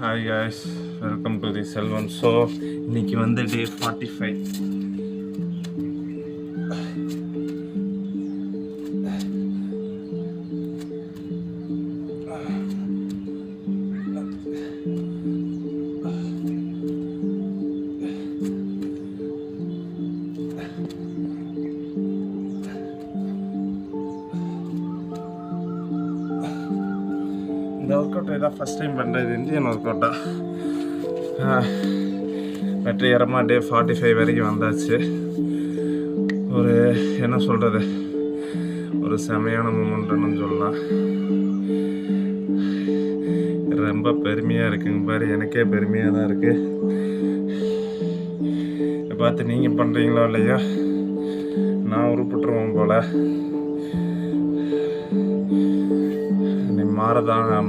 Hi guys, welcome to the Selvan. So, இன்னைக்கு வந்து டே 45. இந்த ஒர்க் அவுட் இதான் ஃபஸ்ட் டைம் பண்ணுறது இந்தியன் ஒர்க் அவுட்டாக வெற்றிகரமாக டே 45 வரைக்கும் வந்தாச்சு. ஒரு என்ன சொல்கிறது, ஒரு செமையான மூமெண்ட்டுன்னு சொல்லலாம். ரொம்ப பெருமையாக இருக்குங்க பாரு, எனக்கே பெருமையாக தான் இருக்குது. இதை பார்த்து நீங்கள் பண்ணுறீங்களோ இல்லையா, நான் உருப்பிட்டுருவோம் போல்.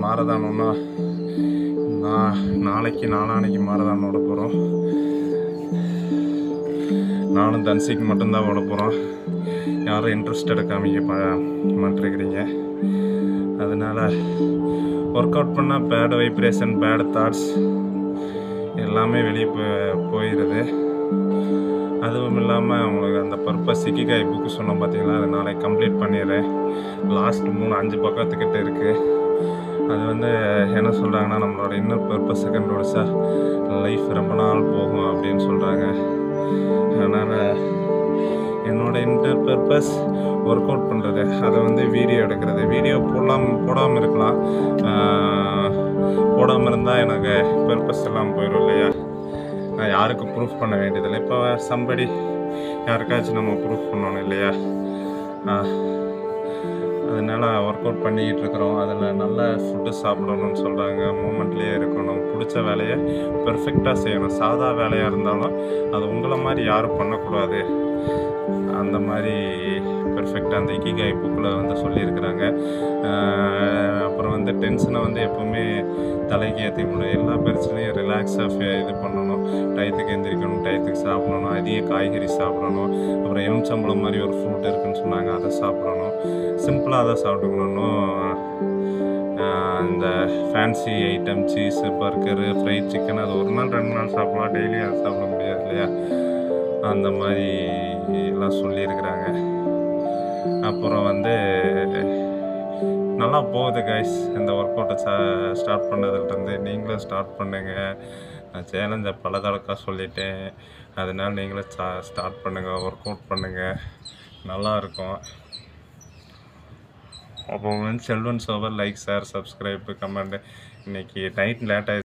மாரதானம்னா நாளான்னைக்கு மாரதானம் ஓட போகிறோம். நானும் தன்சிக்கு மட்டும்தான் ஓட போகிறோம். யாரும் இன்ட்ரெஸ்டட் காமிக்க மாட்டிருக்கிறீங்க. அதனால் ஒர்க் அவுட் பண்ணால் பேட் வைப்ரேஷன், பேட் தாட்ஸ் எல்லாமே வெளியே போயிடுது. அதுவும் இல்லாமல் உங்களுக்கு அந்த பர்பஸ் இக்கிகாய் புக்கு சொன்னோம் பார்த்தீங்களா, அதை நாளைக்கு கம்ப்ளீட் பண்ணிடுறேன். லாஸ்ட் 3-5 பக்கத்துக்கிட்ட இருக்குது. அது வந்து என்ன சொல்கிறாங்கன்னா, நம்மளோட இன்னர் பர்பஸை கண்டுபிடிச்சா லைஃப் ரொம்ப நாள் போகும் அப்படின்னு சொல்கிறாங்க. அதனால் என்னோடய இன்னர் பர்பஸ் ஒர்க் அவுட் பண்ணுறது, அதை வந்து வீடியோ எடுக்கிறது. வீடியோ போடாமல் இருக்கலாம், போடாமல் இருந்தால் எனக்கு பர்பஸ் எல்லாம் போயிடும் இல்லையா. நான் யாருக்கும் ப்ரூஃப் பண்ண வேண்டியதில்லை. இப்போ சம்படி யாருக்காச்சும் நம்ம ப்ரூஃப் பண்ணணும் இல்லையா. அதனால் ஒர்க் அவுட் பண்ணிக்கிட்டு இருக்கிறோம். அதில் நல்ல ஃபுட்டு சாப்பிடணும்னு சொல்கிறாங்க. மூமெண்ட்லேயே இருக்கணும், பிடிச்ச வேலையை பெர்ஃபெக்டாக செய்யணும். சாதா வேலையாக இருந்தாலும் அது உங்களை மாதிரி யாரும் பண்ணக்கூடாது. அந்த மாதிரி பெர்ஃபெக்டாக அந்த இக்கிகாய் புக்கில் வந்து சொல்லியிருக்கிறாங்க. அப்புறம் வந்து டென்ஷனை வந்து எப்போவுமே தலைக்கு ஏற்றி முடியும். எல்லா பிரச்சனையும் ரிலாக்ஸாக இது பண்ணணும். டயத்துக்கு எந்திரிக்கணும், டயத்துக்கு சாப்பிடணும், அதிக காய்கறி சாப்பிடணும். அப்புறம் எலுமிச்சம்பழம் மாதிரி ஒரு ஃப்ரூட் இருக்குதுன்னு சொன்னாங்க, அதை சாப்பிடணும். சிம்பிளாக அதை சாப்பிட்டுக்கணும். இந்த fancy item, cheese, burger, fried chicken அது ஒரு நாள் 2 நாள் சாப்பிடலாம், டெய்லி அதை சாப்பிட முடியாது இல்லையா. அந்த மாதிரி எல்லாம் சொல்லியிருக்கிறாங்க. அப்புறம் வந்து நல்லா போகுது கைஸ். இந்த ஒர்க் அவுட்டை ஸ்டார்ட் பண்ணதுலேருந்து நீங்களும் ஸ்டார்ட் பண்ணுங்கள். நான் சேலஞ்சை பல தடவை சொல்லிட்டேன். அதனால் நீங்களும் ஸ்டார்ட் பண்ணுங்கள், ஒர்க் அவுட் பண்ணுங்கள், நல்லாயிருக்கும். அப்போ வந்து Selvan shower like, share, subscribe, comment. இன்றைக்கி நைட் லேட் ஆகிடுச்சு.